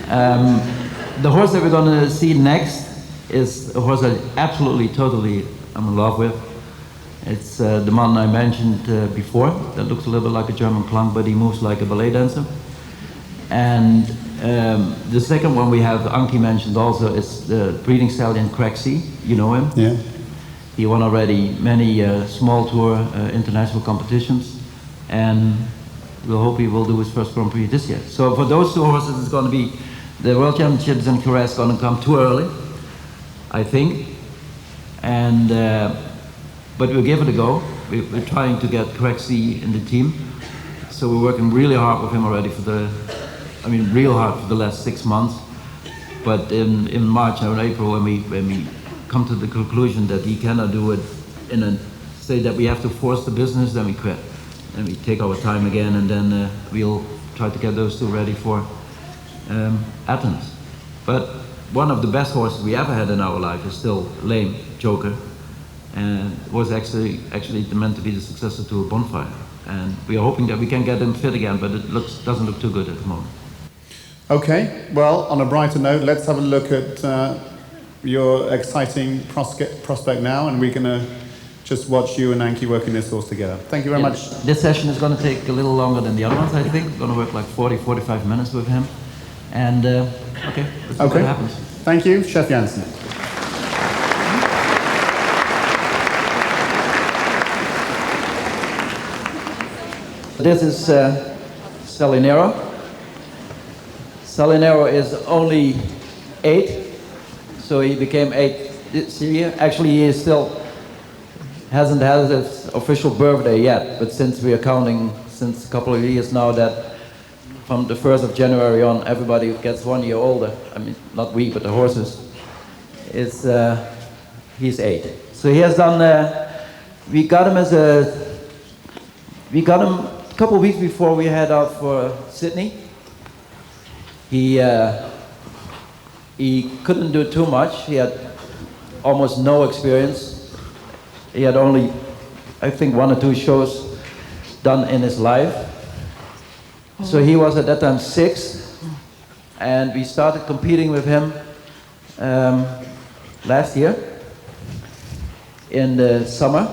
The horse that we're going to see next is a horse I absolutely, totally am in love with. It's the man I mentioned before, that looks a little bit like a German clown, but he moves like a ballet dancer. And the second one we have, Anky mentioned also, is the breeding stallion Prix. You know him? Yeah. He won already many small tour international competitions, and we'll hope he will do his first Grand Prix this year. So for those two horses, it's going to be the World Championships in Jerez going to come too early, I think. And but we'll give it a go. We're trying to get Prix in the team, so we're working really hard with him already real hard for the last 6 months. But in March or April, when we come to the conclusion that he cannot do it in a state that we have to force the business, then we quit. And we take our time again, and then we'll try to get those two ready for Athens. But one of the best horses we ever had in our life is still lame, Joker, and was actually meant to be the successor to a Bonfire. And we are hoping that we can get him fit again, but it doesn't look too good at the moment. Okay, well, on a brighter note, let's have a look at your exciting prospect now, and we're going to just watch you and Anky working this horse together. Thank you very much. This session is going to take a little longer than the other ones, I think. We're going to work like 40-45 minutes with him. And, okay, let's see what happens. Thank you, Sjef Janssen. This is Salinero. Salinero is only 8, so he became 8 this year. Actually, he still hasn't had his official birthday yet, but since we are counting since a couple of years now that from the 1st of January on, everybody gets 1 year older. I mean, not we, but the horses. He's 8. So he has done. We got him a couple of weeks before we head out for Sydney. He couldn't do too much. He had almost no experience. He had only, I think, 1 or 2 shows done in his life. So he was at that time 6, and we started competing with him last year in the summer,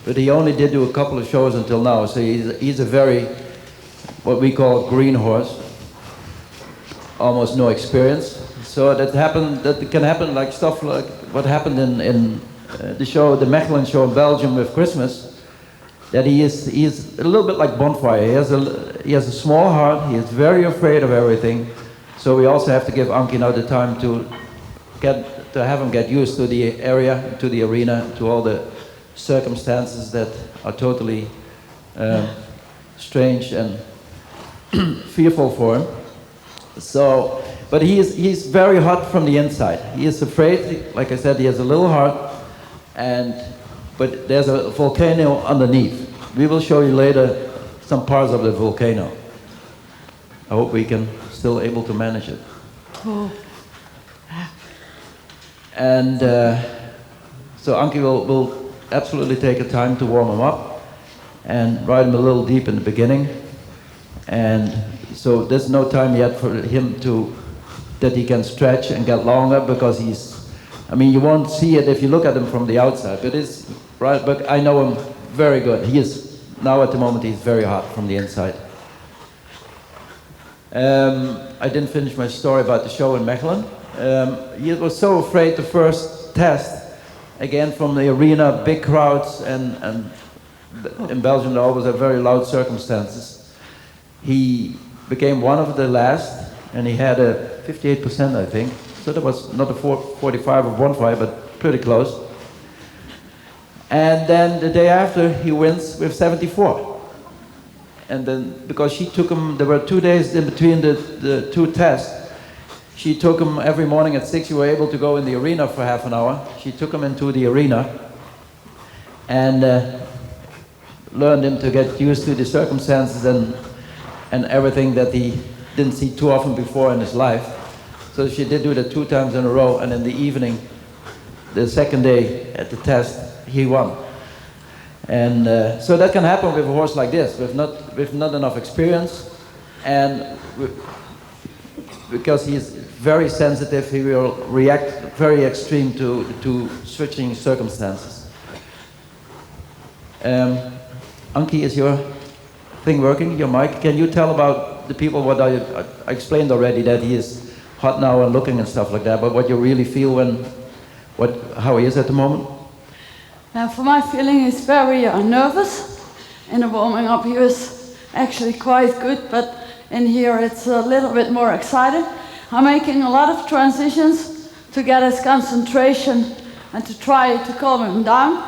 but he only did do a couple of shows until now. So he's a very, what we call green horse. Almost no experience, so that can happen like stuff like what happened in the show, the Mechelen show in Belgium with Christmas. That he's a little bit like Bonfire. He has a small heart. He is very afraid of everything. So we also have to give Anky now the time to have him get used to the area, to the arena, to all the circumstances that are totally strange and fearful for him. So, but he's very hot from the inside. He is afraid, like I said, he has a little heart, but there's a volcano underneath. We will show you later some parts of the volcano. I hope we can still able to manage it. Oh. And so Anky will absolutely take a time to warm him up and ride him a little deep in the beginning. And so there's no time yet for him that he can stretch and get longer, because you won't see it if you look at him from the outside, but I know him very good. He is, now at the moment, he's very hot from the inside. I didn't finish my story about the show in Mechelen. He was so afraid the first test, again from the arena, big crowds, and in Belgium they always have very loud circumstances. He became one of the last, and he had a 58%, I think. So that was not a 45 or 1-5, but pretty close. And then the day after, he wins with 74. And then, because she took him, there were 2 days in between the 2 tests. She took him every morning at 6. You were able to go in the arena for half an hour. She took him into the arena and learned him to get used to the circumstances and everything that he didn't see too often before in his life. So she did do that 2 times in a row, and in the evening, the second day at the test, he won. And so that can happen with a horse like this, with not enough experience, and because he's very sensitive, he will react very extreme to switching circumstances. Anky, is your thing working, your mic? Can you tell about the people what I explained already, that he is hot now and looking and stuff like that, but what you really feel when, how he is at the moment? Now, for my feeling, he's very nervous. In the warming up, he was actually quite good, but in here it's a little bit more exciting. I'm making a lot of transitions to get his concentration and to try to calm him down.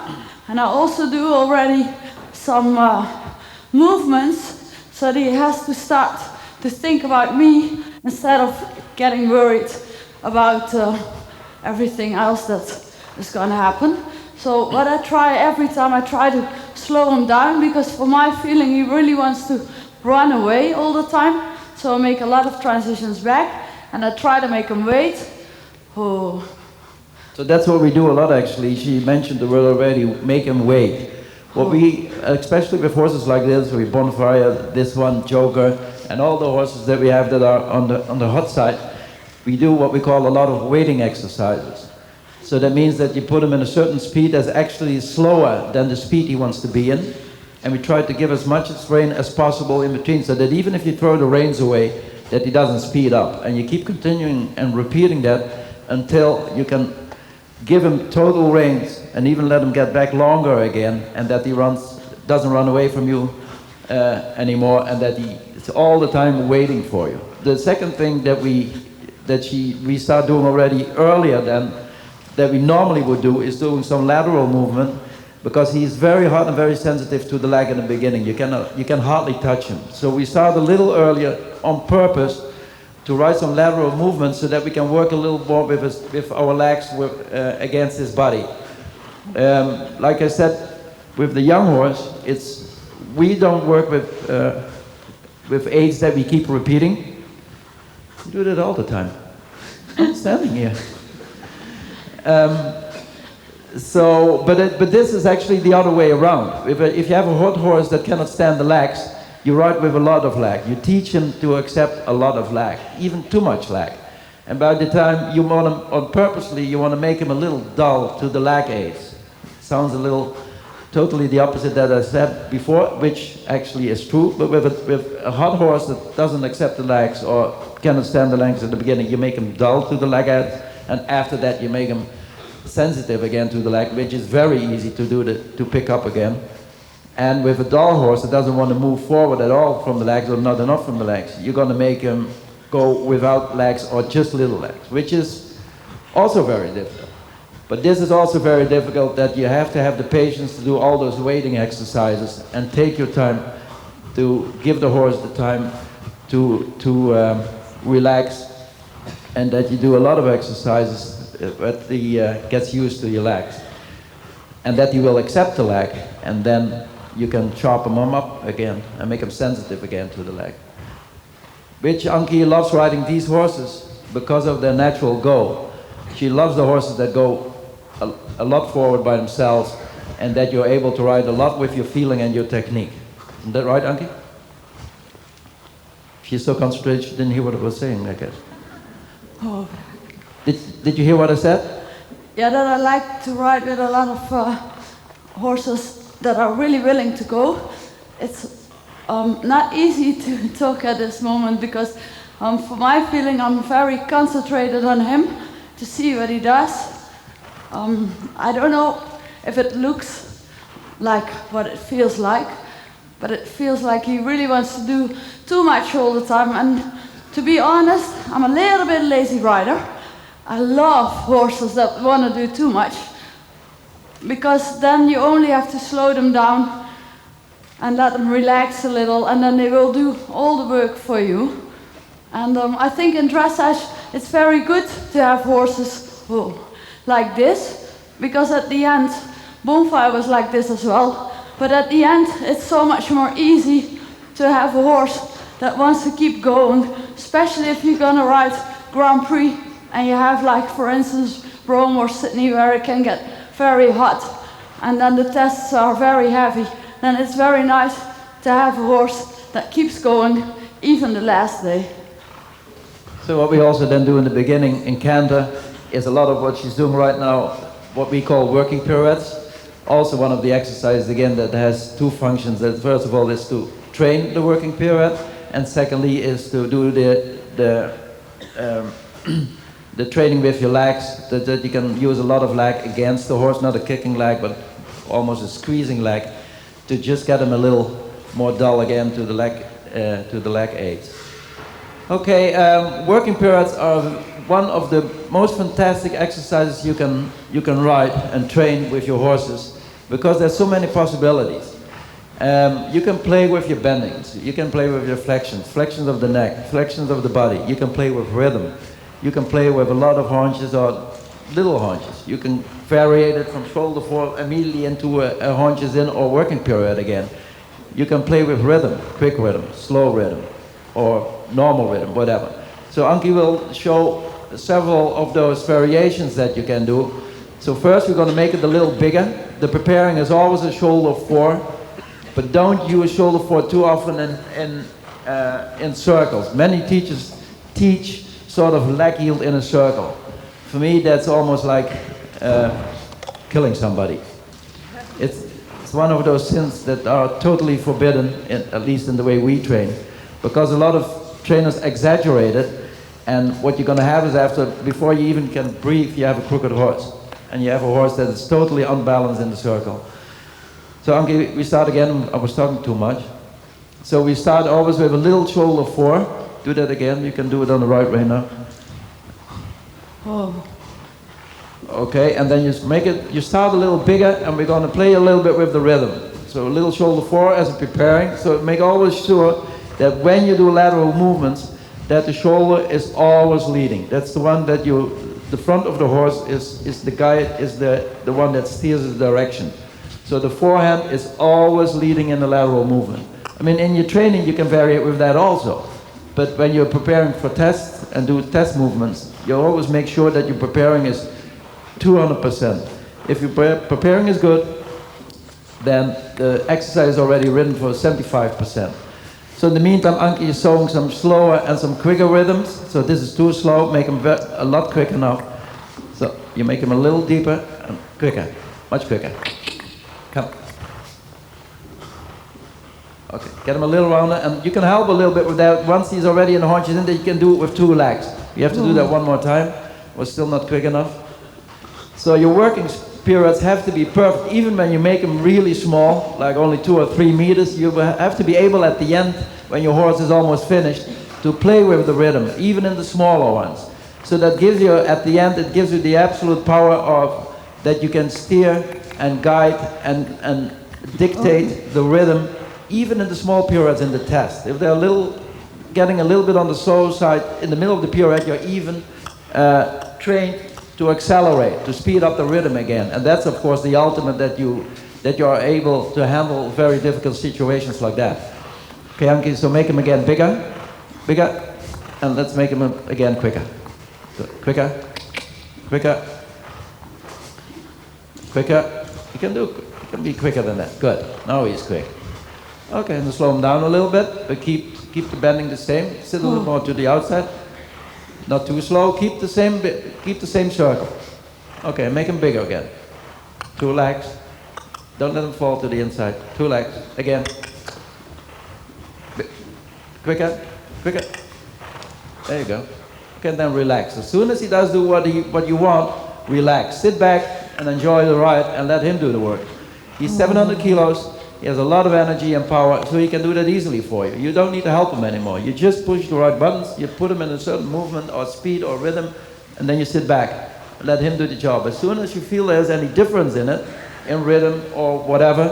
And I also do already some movements so that he has to start to think about me instead of getting worried about everything else that is going to happen. So what I try every time, I try to slow him down, because for my feeling he really wants to run away all the time. So I make a lot of transitions back and I try to make him wait. Oh. So that's what we do a lot actually. She mentioned the word already, make him wait. What we, especially with horses like this, we Bonfire, this one, Joker, and all the horses that we have that are on the hot side, we do what we call a lot of waiting exercises. So that means that you put him in a certain speed that's actually slower than the speed he wants to be in. And we try to give as much rein as possible in between, so that even if you throw the reins away, that he doesn't speed up. And you keep continuing and repeating that until you can give him total reins and even let him get back longer again, and that he doesn't run away from you anymore, and that he's all the time waiting for you. The second thing that we start doing already earlier than that we normally would do is doing some lateral movement, because he's very hot and very sensitive to the leg in the beginning. You can hardly touch him. So we start a little earlier on purpose to ride some lateral movements so that we can work a little more with our legs against his body. Like I said, with the young horse, we don't work with aids that we keep repeating. We do that all the time. I'm standing here. But this is actually the other way around. If you have a hot horse that cannot stand the legs, you ride with a lot of lag. You teach him to accept a lot of lag, even too much lag. And by the time you want him, purposely, you want to make him a little dull to the lag aids. Sounds a little totally the opposite that I said before, which actually is true. But with a hot horse that doesn't accept the legs or cannot stand the legs at the beginning, you make him dull to the lag aids, and after that you make him sensitive again to the leg, which is very easy to do to pick up again. And with a dull horse that doesn't want to move forward at all from the legs, or not enough from the legs, you're going to make him go without legs or just little legs, which is also very difficult. But this is also very difficult, that you have to have the patience to do all those waiting exercises and take your time to give the horse the time to relax, and that you do a lot of exercises that he gets used to your legs, and that he will accept the leg, and then you can chop him up again and make him sensitive again to the leg. Which Anky loves riding these horses because of their natural go. She loves the horses that go a lot forward by themselves, and that you're able to ride a lot with your feeling and your technique. Isn't that right, Anky? She's so concentrated she didn't hear what I was saying, I guess. Oh. Did you hear what I said? Yeah, that I like to ride with a lot of horses that are really willing to go. It's not easy to talk at this moment, because for my feeling I'm very concentrated on him to see what he does. I don't know if it looks like what it feels like, but it feels like he really wants to do too much all the time. And to be honest, I'm a little bit lazy rider. I love horses that want to do too much, because then you only have to slow them down and let them relax a little, and then they will do all the work for you. And I think in dressage it's very good to have horses like this, because at the end, Bonfire was like this as well, but at the end it's so much more easy to have a horse that wants to keep going, especially if you're gonna ride Grand Prix and you have, like, for instance, Rome or Sydney, where it can get very hot and then the tests are very heavy. Then it's very nice to have a horse that keeps going even the last day. So what we also then do in the beginning in Canter is a lot of what she's doing right now, what we call working pirouettes. Also one of the exercises, again, that has two functions. That first of all is to train the working pirouette, and secondly is to do the training with your legs, that you can use a lot of leg against the horse, not a kicking leg, but almost a squeezing leg, to just get them a little more dull again to the leg aids. Okay, working pirouettes are one of the most fantastic exercises you can ride and train with your horses, because there's so many possibilities. You can play with your bendings, you can play with your flexions of the neck, flexions of the body, you can play with rhythm, you can play with a lot of haunches or little haunches. You can vary it from shoulder forward immediately into a haunches in or working pirouette again. You can play with rhythm, quick rhythm, slow rhythm, or normal rhythm, whatever. So Anky will show several of those variations that you can do. So first we're going to make it a little bigger. The preparing is always a shoulder 4, but don't use shoulder 4 too often in circles. Many teachers teach sort of leg yield in a circle. For me, that's almost like killing somebody. It's one of those sins that are totally forbidden, at least in the way we train, because a lot of trainers exaggerate it, and what you're going to have is before you even can breathe, you have a crooked horse, and you have a horse that is totally unbalanced in the circle. So Anky, we start again. I was talking too much. So we start always with a little shoulder 4. Do that again. You can do it on the right way now. Oh. Okay, and then you start a little bigger, and we're going to play a little bit with the rhythm. So a little shoulder 4 as a preparing. So make always sure that when you do lateral movements, that the shoulder is always leading. That's the one that the front of the horse is the guide, is the one that steers the direction. So the forehand is always leading in the lateral movement. I mean, in your training you can vary it with that also. But when you're preparing for tests and do test movements, you always make sure that your preparing is 200%. If your preparing is good, then the exercise is already written for 75%. So in the meantime, Anky is showing some slower and some quicker rhythms. So this is too slow, make them a lot quicker now. So you make them a little deeper and quicker, much quicker. Come. Okay, get him a little rounder, and you can help a little bit with that. Once he's already in the haunches in there, you can do it with 2 legs. You have to do that one more time. We're still not quick enough. So your working pirouettes have to be perfect. Even when you make them really small, like only 2 or 3 meters, you have to be able at the end, when your horse is almost finished, to play with the rhythm, even in the smaller ones. So that gives you, at the end, it gives you the absolute power of that you can steer and guide and dictate the rhythm, even in the small pirouettes in the test. If they're getting a little bit on the slow side, in the middle of the pirouette, you're even trained to accelerate, to speed up the rhythm again. And that's, of course, the ultimate, that you are able to handle very difficult situations like that. Okay, Anky, so make him again bigger, and let's make him again quicker. Good. Quicker. You can be quicker than that. Good. Now he's quick. Okay, and slow him down a little bit, but keep the bending the same. Sit a little more to the outside. Not too slow. Keep the same circle. Okay, make him bigger again. 2 legs. Don't let him fall to the inside. 2 legs again. Quicker. There you go. Okay, and then relax. As soon as he does do what you want, relax. Sit back and enjoy the ride, and let him do the work. He's 700 kilos. He has a lot of energy and power, so he can do that easily for you. You don't need to help him anymore. You just push the right buttons, you put him in a certain movement or speed or rhythm, and then you sit back. Let him do the job. As soon as you feel there's any difference in it, in rhythm or whatever,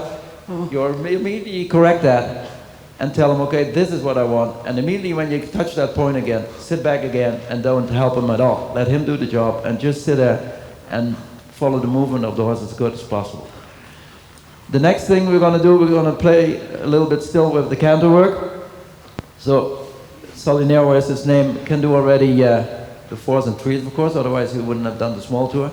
you immediately correct that and tell him, okay, this is what I want. And immediately when you touch that point again, sit back again and don't help him at all. Let him do the job and just sit there and follow the movement of the horse as good as possible. The next thing we're going to do, we're going to play a little bit still with the canter work. So Salinero, is his name, can do already the 4s and 3s, of course, otherwise he wouldn't have done the small tour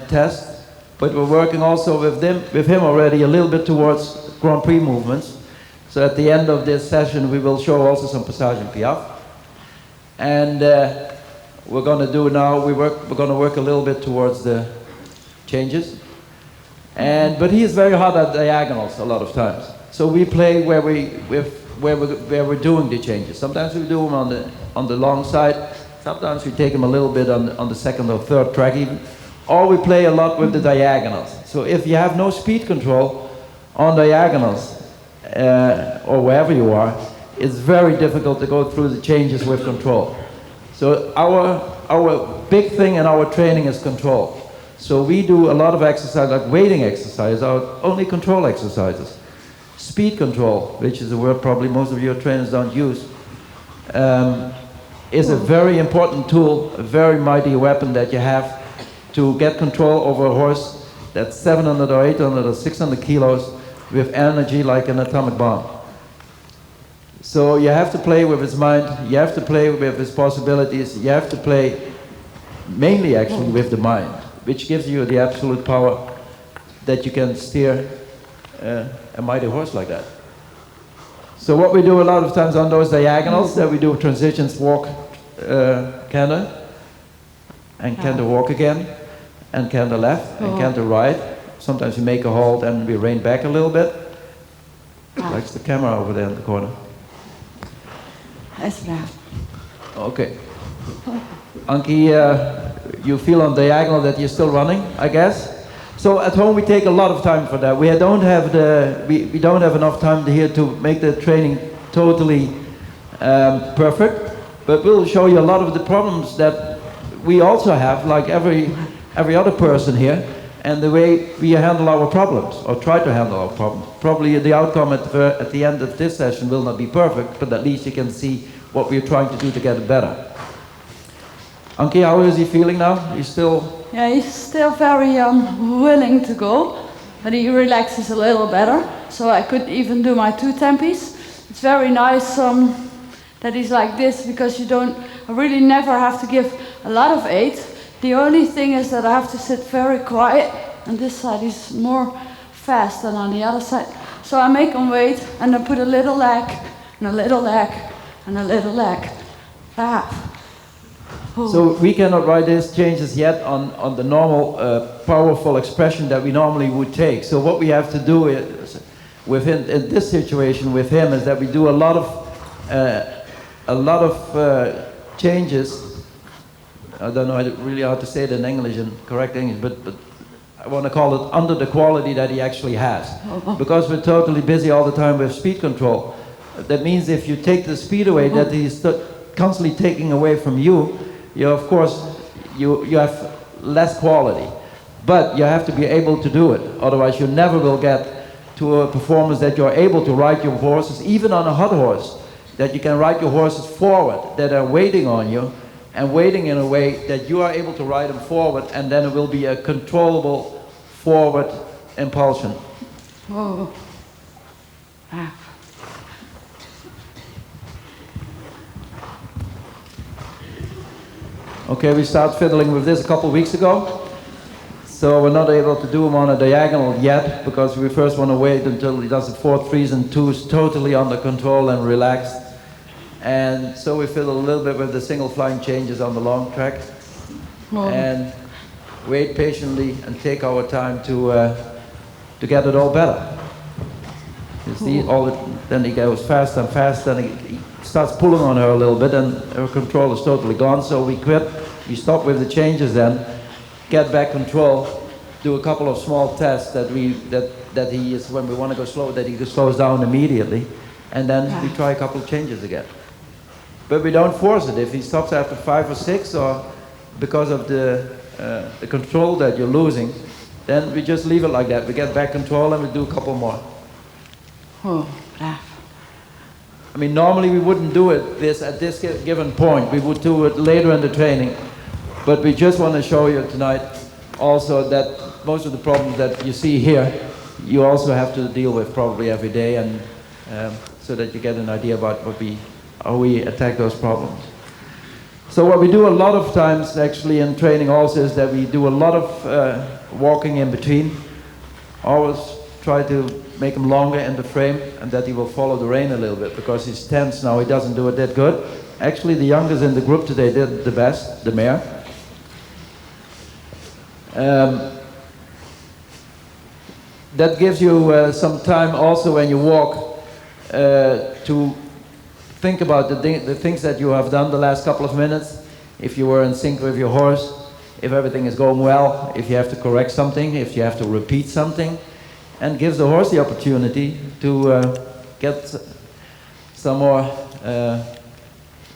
test. But we're working also with him already a little bit towards Grand Prix movements. So at the end of this session we will show also some passage in Piaffe. And we're going to do now, we're going to work a little bit towards the changes. But he is very hard at diagonals a lot of times. So we play where we're doing the changes. Sometimes we do them on the long side. Sometimes we take them a little bit on the second or third track even. Or we play a lot with the diagonals. So if you have no speed control on diagonals, or wherever you are, it's very difficult to go through the changes with control. So our big thing in our training is control. So we do a lot of exercise, like weighting exercise, our only control exercises. Speed control, which is a word probably most of your trainers don't use, is a very important tool, a very mighty weapon that you have to get control over a horse that's 700 or 800 or 600 kilos with energy like an atomic bomb. So you have to play with his mind, you have to play with his possibilities, you have to play mainly actually with the mind, which gives you the absolute power that you can steer a mighty horse like that. So what we do a lot of times on those diagonals, that we do transitions, walk, canter, and canter walk again, and canter left, and canter right. Sometimes we make a halt and we rein back a little bit. Likes the camera over there in the corner. Okay. Anky, you feel on diagonal that you're still running, I guess? So at home we take a lot of time for that. We don't have we don't have enough time here to make the training totally perfect, but we'll show you a lot of the problems that we also have, like every other person here, and the way we handle our problems, or try to handle our problems. Probably the outcome at the end of this session will not be perfect, but at least you can see what we're trying to do to get it better. Anky, how is he feeling now? He's still... Yeah, he's still very willing to go, but he relaxes a little better. So I could even do my 2 tempies. It's very nice that he's like this, because I really never have to give a lot of aid. The only thing is that I have to sit very quiet, and this side is more fast than on the other side. So I make him wait, and I put a little leg, and a little leg, and a little leg. So we cannot write these changes yet on the normal powerful expression that we normally would take. So what we have to do is, in this situation with him, is that we do a lot of changes. I don't know really how to say it in English, in correct English, but I want to call it under the quality that he actually has. Because we're totally busy all the time with speed control. That means if you take the speed away that he's constantly taking away from you, of course, you have less quality. But you have to be able to do it. Otherwise, you never will get to a performance that you're able to ride your horses, even on a hot horse, that you can ride your horses forward, that are waiting on you, and waiting in a way that you are able to ride them forward, and then it will be a controllable forward impulsion. Oh. Okay, we started fiddling with this a couple of weeks ago. So we're not able to do them on a diagonal yet, because we first want to wait until he does the 4 3s and 2s totally under control and relaxed. And so we fiddle a little bit with the single flying changes on the long track. And wait patiently and take our time to get it all better. You see, then he goes fast and fast, and he starts pulling on her a little bit, and her control is totally gone. So we quit, we stop with the changes then, get back control, do a couple of small tests that he is, when we want to go slow, that he slows down immediately, and then we try a couple of changes again. But we don't force it. If he stops after 5 or 6, or because of the control that you're losing, then we just leave it like that. We get back control and we do a couple more. I mean, normally we wouldn't do it at this given point. We would do it later in the training. But we just want to show you tonight also that most of the problems that you see here, you also have to deal with probably every day, and so that you get an idea about how we attack those problems. So what we do a lot of times actually in training also is that we do a lot of walking in between. Always try to make him longer in the frame, and that he will follow the rein a little bit, because he's tense now, he doesn't do it that good. Actually, the youngest in the group today did the best, the mare. That gives you some time also when you walk to think about the things that you have done the last couple of minutes, if you were in sync with your horse, if everything is going well, if you have to correct something, if you have to repeat something, and gives the horse the opportunity to get some more,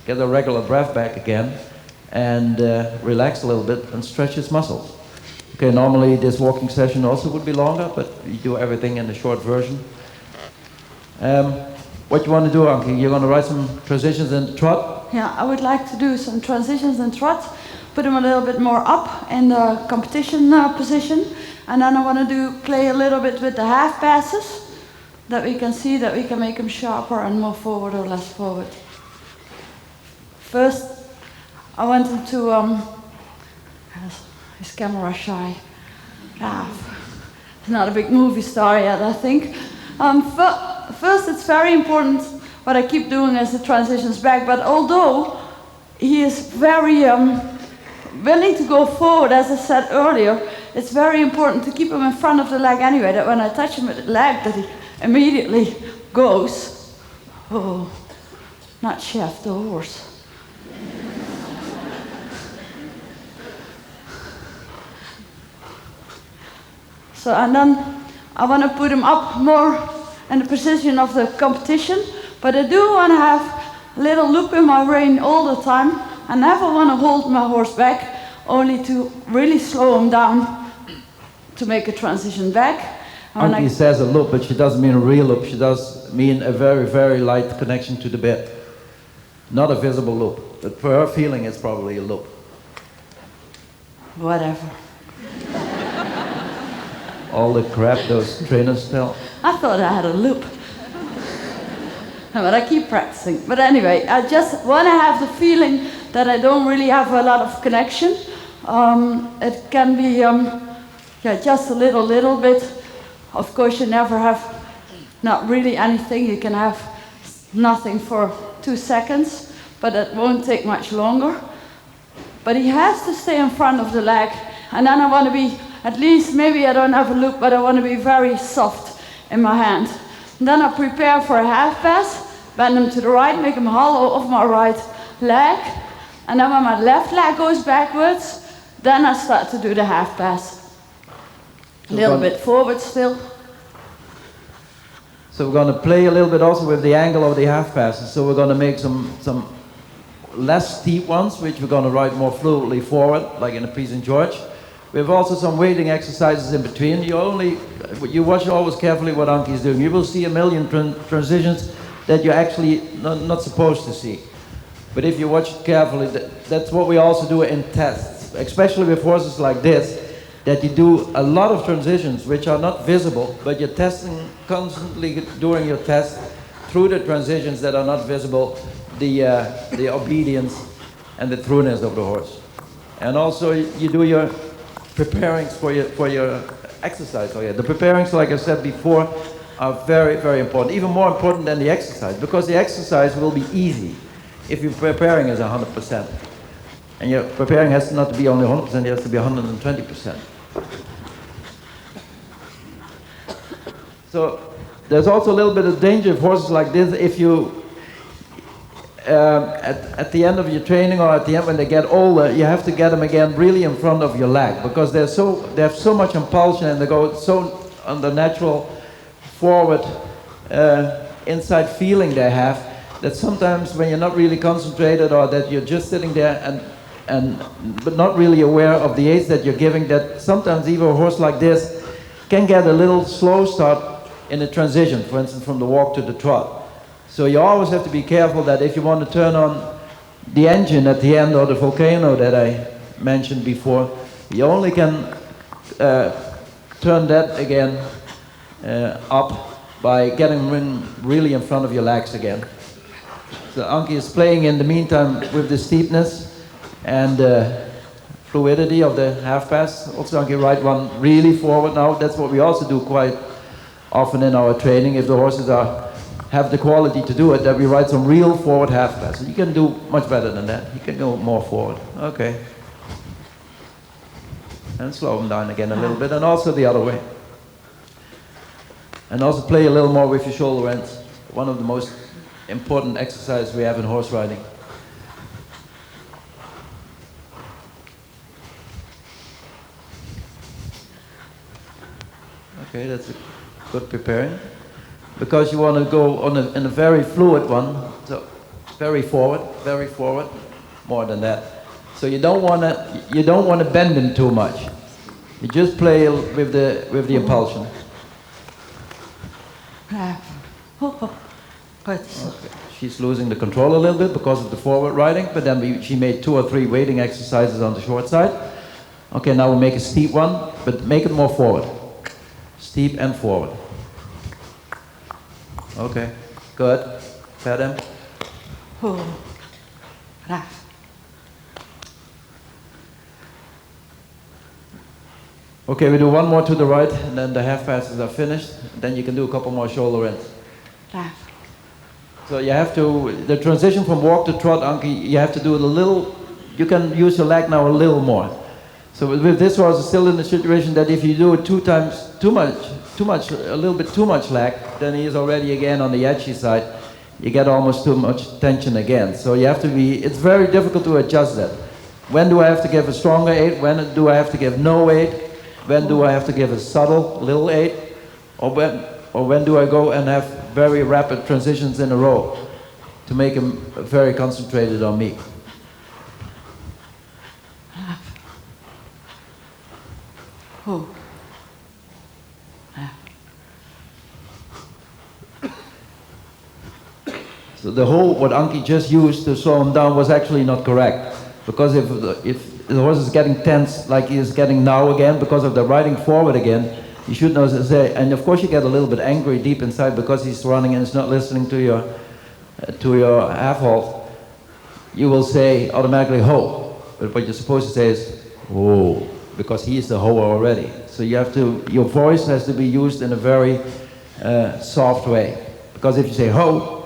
get a regular breath back again, and relax a little bit and stretch his muscles. Okay, normally this walking session also would be longer, but you do everything in the short version. What you want to do, Anky? You're going to ride some transitions in the trot? Yeah, I would like to do some transitions and trot, put them a little bit more up in the competition position, and then I want to play a little bit with the half passes, that we can see that we can make them sharper and more forward or less forward. First, I want him to, he's camera shy. He's not a big movie star yet, I think. First, it's very important what I keep doing is the transitions back, but although he is very willing to go forward, as I said earlier, it's very important to keep him in front of the leg anyway, that when I touch him with the leg, that he immediately goes. Oh, not Sjef, the horse. So, and then I want to put him up more in the position of the competition, but I do want to have a little loop in my rein all the time. I never want to hold my horse back, only to really slow him down to make a transition back. Anky says a loop, but she doesn't mean a real loop. She does mean a very, very light connection to the bit. Not a visible loop, but for her feeling it's probably a loop. Whatever. All the crap those trainers tell. I thought I had a loop. But I keep practicing. But anyway, I just want to have the feeling that I don't really have a lot of connection. It can be just a little bit. Of course, you never have not really anything. You can have nothing for 2 seconds, but it won't take much longer. But he has to stay in front of the leg. And then I want to be, at least, maybe I don't have a loop, but I want to be very soft in my hand. And then I prepare for a half pass, bend him to the right, make him hollow of my right leg. And then when my left leg goes backwards, then I start to do the half pass. A little bit forward still. So we're going to play a little bit also with the angle of the half passes. So we're going to make some less steep ones, which we're going to ride more fluidly forward, like in the Prix and George. We have also some weighting exercises in between. You watch always carefully what Anky is doing. You will see a million transitions that you're actually not supposed to see. But if you watch it carefully, that's what we also do in tests, especially with horses like this, that you do a lot of transitions which are not visible, but you're testing constantly during your test through the transitions that are not visible, the obedience and the trueness of the horse. And also you do your preparings for your exercise. The preparings, like I said before, are very, very important, even more important than the exercise, because the exercise will be easy if your preparing is 100%. And your preparing has not to be only 100%, it has to be 120%. So there's also a little bit of danger of horses like this if you, at the end of your training or at the end when they get older, you have to get them again really in front of your leg, because they have so much impulsion and they go so on the natural forward inside feeling they have, that sometimes when you're not really concentrated or that you're just sitting there but not really aware of the aids that you're giving, that sometimes even a horse like this can get a little slow start in a transition, for instance from the walk to the trot. So you always have to be careful that if you want to turn on the engine at the end, or the volcano that I mentioned before, you only can turn that again up by getting really in front of your legs again. So Anky is playing in the meantime with the steepness and fluidity of the half pass. Also Anky ride one really forward now. That's what we also do quite often in our training. If the horses are have the quality to do it, that we ride some real forward half passes. You can do much better than that. You can go more forward. Okay. And slow them down again a little bit, and also the other way. And also play a little more with your shoulder ends. One of the most important exercises we have in horse riding. Okay, that's a good preparing. Because you want to go in a very fluid one, so very forward, more than that. So you don't want to bend him too much. You just play with the impulsion. Okay. She's losing the control a little bit because of the forward riding, but then she made 2 or 3 waiting exercises on the short side. Okay, now we'll make a steep one, but make it more forward. Steep and forward. Okay, good. Pat him. Okay, we do one more to the right, and then the half passes are finished. Then you can do a couple more shoulder ends. So you have to, the transition from walk to trot, Anky, you have to do it a little, you can use your leg now a little more. So with this horse, it's still in the situation that if you do it a little bit too much leg, then he is already again on the edgy side. You get almost too much tension again. So you have to be, it's very difficult to adjust that. When do I have to give a stronger 8? When do I have to give no 8? When do I have to give a subtle little 8? Or when do I go and have very rapid transitions in a row to make him very concentrated on me? So the whole, what Anky just used to slow him down was actually not correct. Because if the horse is getting tense like he is getting now again, because of the riding forward again, you should know to say, and of course you get a little bit angry deep inside because he's running and is not listening to your half halt. You will say automatically ho, but what you're supposed to say is oh, because he is the ho already. So you have to, your voice has to be used in a very soft way. Because if you say ho,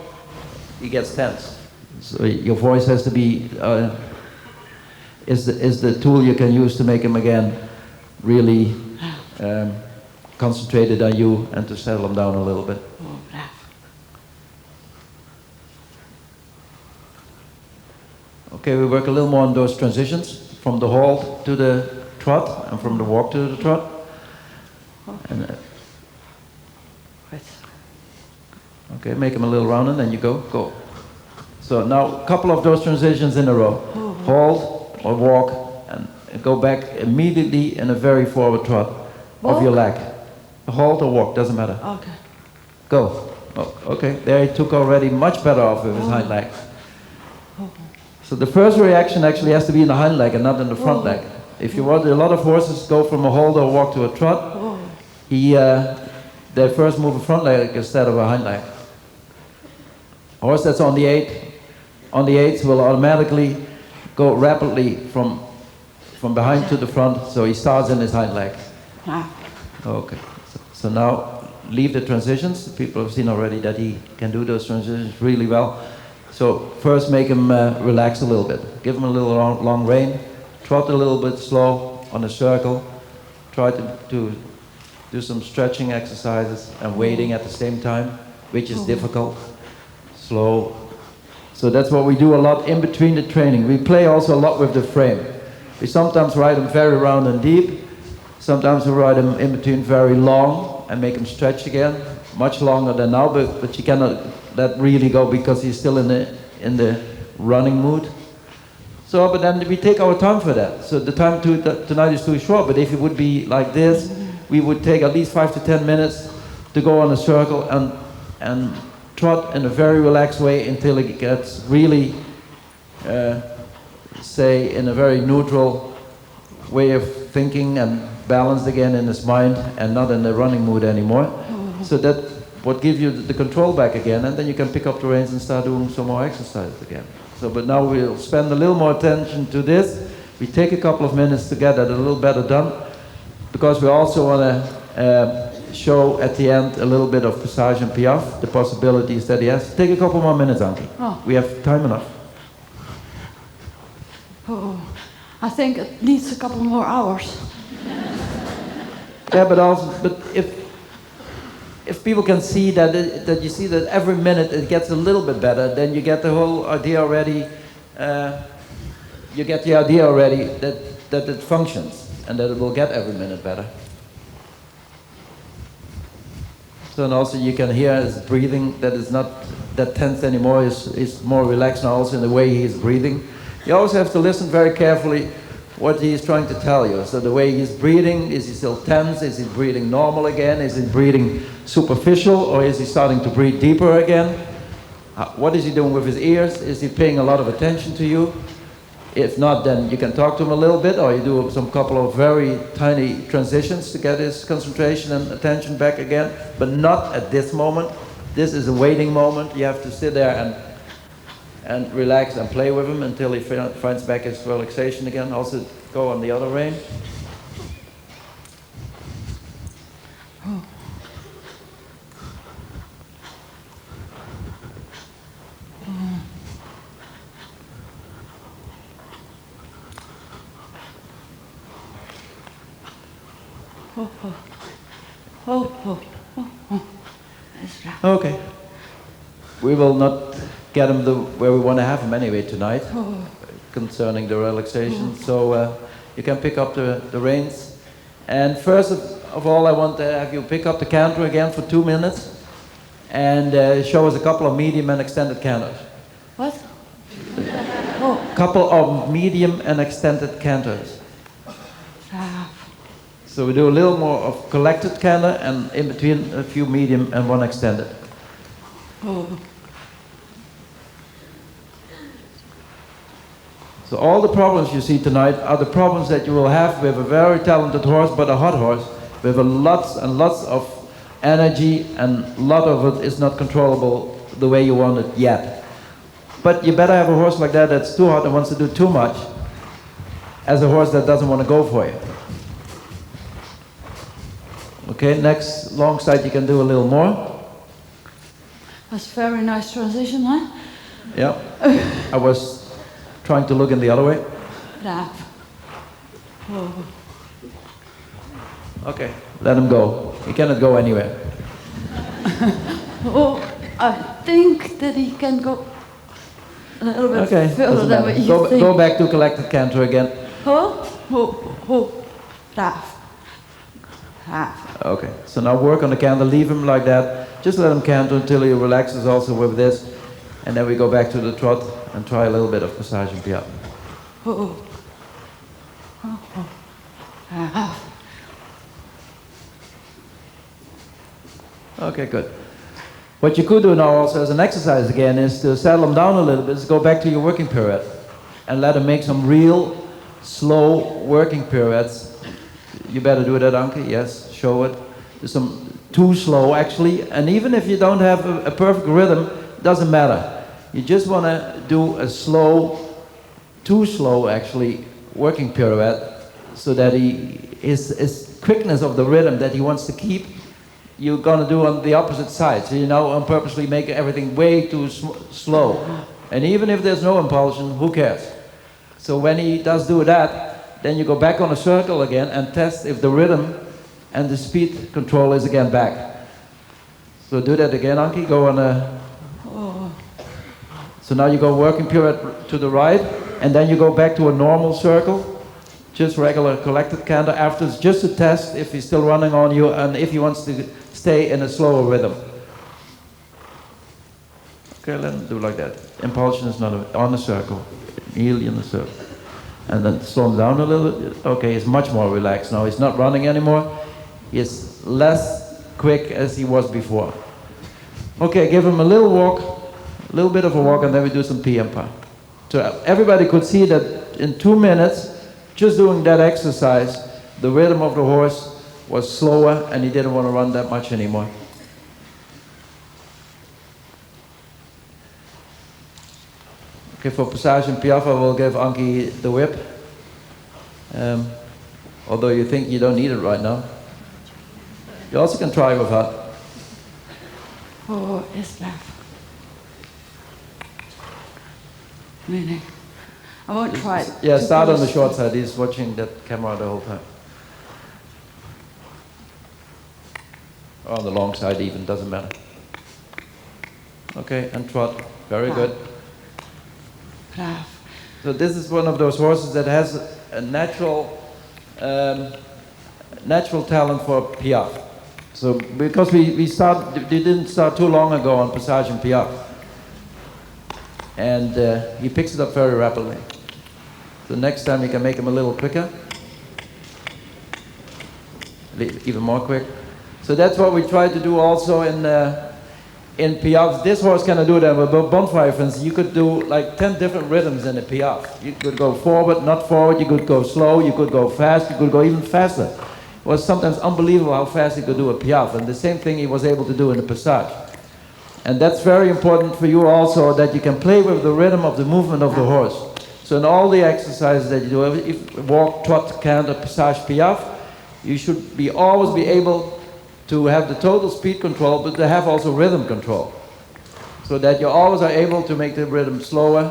he gets tense. So your voice has to be, is the tool you can use to make him again really concentrated on you and to settle him down a little bit. Okay, we work a little more on those transitions from the halt to the trot and from the walk to the trot. And, okay, make him a little round and then you go. So now a couple of those transitions in a row. Halt or walk and go back immediately in a very forward trot of your leg. Halt or walk, doesn't matter. Okay. Go. Oh, okay, there he took already much better off with his hind leg. So the first reaction actually has to be in the hind leg and not in the front leg. If you want, a lot of horses go from a halt or walk to a trot. They first move a front leg instead of a hind leg. A horse that's on the 8s will automatically go rapidly from behind to the front, so he starts in his hind leg. Okay, so now leave the transitions. People have seen already that he can do those transitions really well. So first make him relax a little bit. Give him a little long rein, trot a little bit slow on a circle, try to do some stretching exercises and waiting at the same time, which is difficult, slow. So that's what we do a lot in between the training. We play also a lot with the frame. We sometimes ride him very round and deep. Sometimes we ride him in between very long and make him stretch again, much longer than now, but you cannot let really go because he's still in the running mood. So, but then we take our time for that. So the time tonight is too short, but if it would be like this, we would take at least 5 to 10 minutes to go on a circle and trot in a very relaxed way until it gets really, say, in a very neutral way of thinking and balanced again in his mind and not in the running mood anymore. So that what gives you the control back again, and then you can pick up the reins and start doing some more exercises again. So, but now we'll spend a little more attention to this. We take a couple of minutes to get that a little better done, because we also want to show at the end a little bit of Passage and Piaffe, the possibilities that he has. Take a couple more minutes, Anky. Oh. We have time enough. Oh, I think it needs a couple more hours. Yeah, but if people can see that you see that every minute it gets a little bit better, then you get the whole idea already. You get the idea already that it functions and that it will get every minute better. So and also you can hear his breathing that is not that tense anymore. Is more relaxed now also in the way he is breathing. You also have to listen very carefully what he is trying to tell you. So the way he's breathing, is he still tense? Is he breathing normal again? Is he breathing superficial, or is he starting to breathe deeper again? What is he doing with his ears? Is he paying a lot of attention to you? If not, then you can talk to him a little bit, or you do some couple of very tiny transitions to get his concentration and attention back again, but not at this moment. This is a waiting moment. You have to sit there and relax and play with him until he finds back his relaxation again. Also go on the other rein. Okay. We will not get him where we want to have him anyway tonight, concerning the relaxation. So you can pick up the reins. And first of all, I want to have you pick up the canter again for 2 minutes and show us a couple of medium and extended canters. What? Couple of medium and extended canters. So we do a little more of collected canter and in between a few medium and one extended. So all the problems you see tonight are the problems that you will have with a very talented horse, but a hot horse, with lots and lots of energy, and a lot of it is not controllable the way you want it yet. But you better have a horse like that that's too hot and wants to do too much, as a horse that doesn't want to go for you. Okay, next long side you can do a little more. That's a very nice transition, huh? Yeah. I was trying to look in the other way. Okay, let him go. He cannot go anywhere. I think that he can go a little bit further than what you think. Go back to collected canter again. Okay, so now work on the canter, leave him like that. Just let him canter until he relaxes also with this. And then we go back to the trot and try a little bit of Passage and Piaffe. Okay, good. What you could do now also as an exercise again is to settle him down a little bit, is go back to your working period and let him make some real slow working periods. You better do that, Anky. Yes, show it. There's some too slow actually, and even if you don't have a perfect rhythm, doesn't matter. You just want to do a slow, too slow actually, working pirouette, so that his quickness of the rhythm that he wants to keep, you're going to do on the opposite side. So you now on purposely make everything way too slow. And even if there's no impulsion, who cares? So when he does do that, then you go back on a circle again and test if the rhythm and the speed control is again back. So do that again, Anky. Go on a... So now you go working pirouette to the right, and then you go back to a normal circle, just regular collected canter afterwards, just to test if he's still running on you and if he wants to stay in a slower rhythm. Okay, let him do like that. Impulsion is not on the circle, immediately in the circle. And then slow him down a little bit. Okay, he's much more relaxed now. He's not running anymore. He's less quick as he was before. Okay, give him a little walk. A little bit of a walk, and then we do some Piaffe. So everybody could see that in 2 minutes, just doing that exercise, the rhythm of the horse was slower and he didn't want to run that much anymore. Okay, for Passage and Piaffe, I will give Anky the whip. Although you think you don't need it right now. You also can try with that. Oh, is braaf. Nee. I won't try it. Yeah, too start on close. the short side. He's watching that camera the whole time. Or on the long side even, doesn't matter. Okay, and trot. Very good. Braaf. So this is one of those horses that has a natural talent for Piaffe. So because we didn't start too long ago on Passage and Piaffe. And he picks it up very rapidly. So next time you can make him a little quicker. Even more quick. So that's what we try to do also in Piaffe. This horse cannot do that. With Bonfire, for instance, you could do like 10 different rhythms in a Piaffe. You could go forward, not forward, you could go slow, you could go fast, you could go even faster. It was sometimes unbelievable how fast he could do a Piaffe. And the same thing he was able to do in the Passage. And that's very important for you also, that you can play with the rhythm of the movement of the horse. So in all the exercises that you do, if walk, trot, canter, Passage, Piaffe, you should always be able to have the total speed control, but to have also rhythm control. So that you always are able to make the rhythm slower,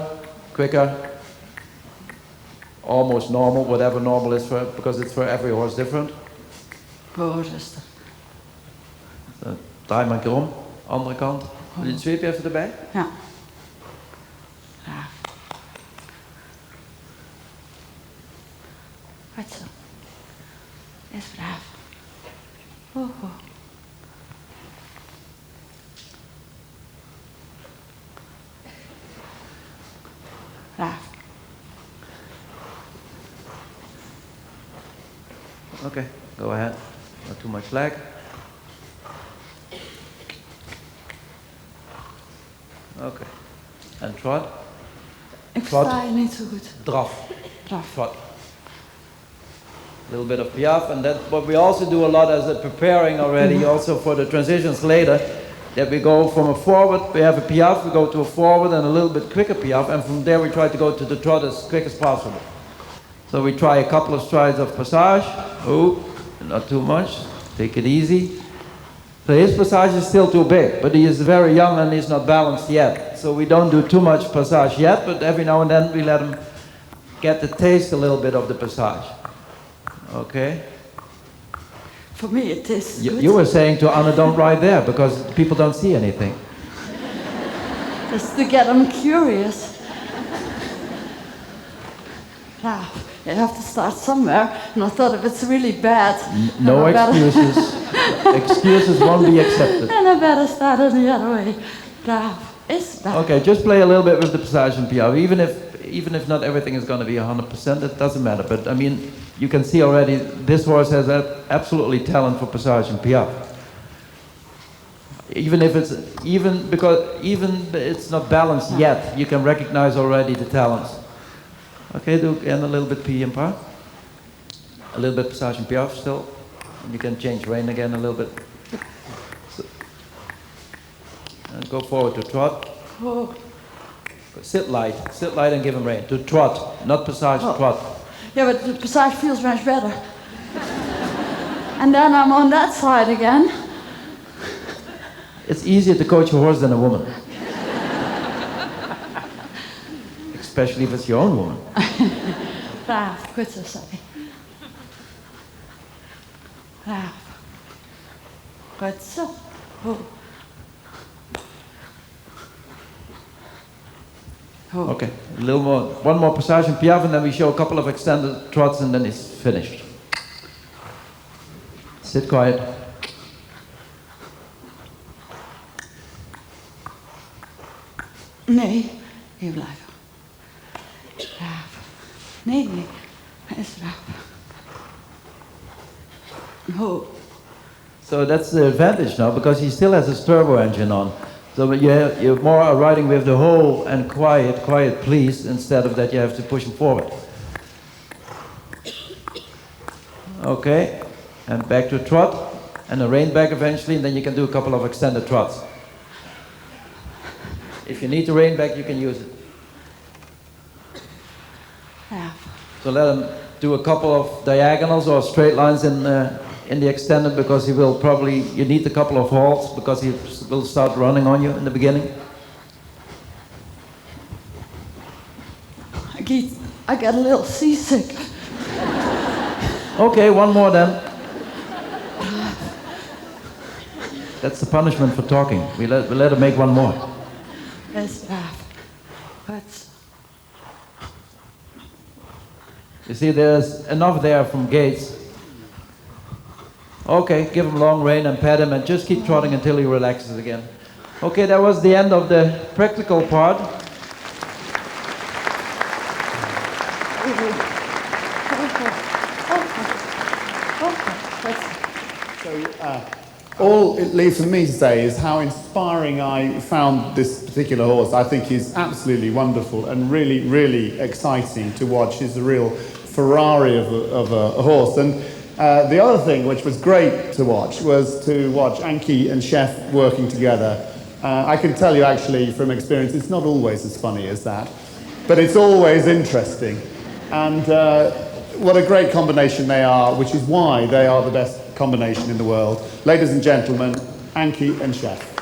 quicker, almost normal, whatever normal is for, because it's for every horse different. Oh, rustig. Draai maar een keer om, andere kant. Wil je het zweepje even erbij? Ja. Braaf. Goed zo. Is braaf. Oh. Braaf. Okay, go ahead. Not too much lag. Okay. And trot. Ik Trot. sta je niet zo goed. Draf. Braaf. Trot. A little bit of Piaffe, and that's what we also do a lot as a preparing already also for the transitions later, that we go from a forward, we have a Piaffe, we go to a forward and a little bit quicker Piaffe, and from there we try to go to the trot as quick as possible. So we try a couple of strides of Passage. Oh, not too much, take it easy. So his Passage is still too big, but he is very young and he's not balanced yet. So we don't do too much Passage yet, but every now and then we let him get the taste a little bit of the Passage. Okay. For me it is good. You were saying to Anna, don't ride there because people don't see anything. Just to get them curious. Braaf. You have to start somewhere, and I thought if it's really bad, No then I better- excuses. Excuses won't be accepted. then I better start it the other way. Braaf. Is braaf. Okay, just play a little bit with the Passage and Piaffe. Even if not everything is going to be 100%, it doesn't matter. But I mean, you can see already this horse has absolutely talent for Passage and Piaffe. Even if it's even it's not balanced yet, you can recognize already the talents. Okay, do again a little bit P and Pa. A little bit Passage and Piaffe still. And you can change rein again a little bit. So, and go forward to trot. Oh. Sit light and give him rein. To trot, not Passage, trot. Yeah, but the Passage feels much better. And then I'm on that side again. It's easier to coach a horse than a woman. Especially if it's your own woman. Braaf. Goed zo, sorry. Braaf. Goed zo. Oh. Oh. Okay, a little more, one more Passage and Piaffe, and then we show a couple of extended trots, and then it's finished. Sit quiet. Nee, hier blijven. Braaf. Nee, hij is braaf. Oh. So that's the advantage now, because he still has his turbo engine on. So you're more riding with the whole and quiet please, instead of that you have to push him forward. Okay, and back to trot, and a rein back eventually, and then you can do a couple of extended trots. If you need to rein back, you can use it. Ja. So let him do a couple of diagonals or straight lines in the extended because he will probably, you need a couple of halts because he will start running on you in the beginning. I get a little seasick. Okay, one more then. That's the punishment for talking. We let him make one more. It's bad. But You see, there's enough there from Gates. Okay, give him long rein and pat him and just keep trotting until he relaxes again. Okay, that was the end of the practical part. All it leaves for me to say is how inspiring I found this particular horse. I think he's absolutely wonderful and really, really exciting to watch. He's a real Ferrari of a horse. And the other thing which was great to watch was to watch Anky and Sjef working together. I can tell you actually from experience, it's not always as funny as that, but it's always interesting. And what a great combination they are, which is why they are the best combination in the world. Ladies and gentlemen, Anky and Sjef.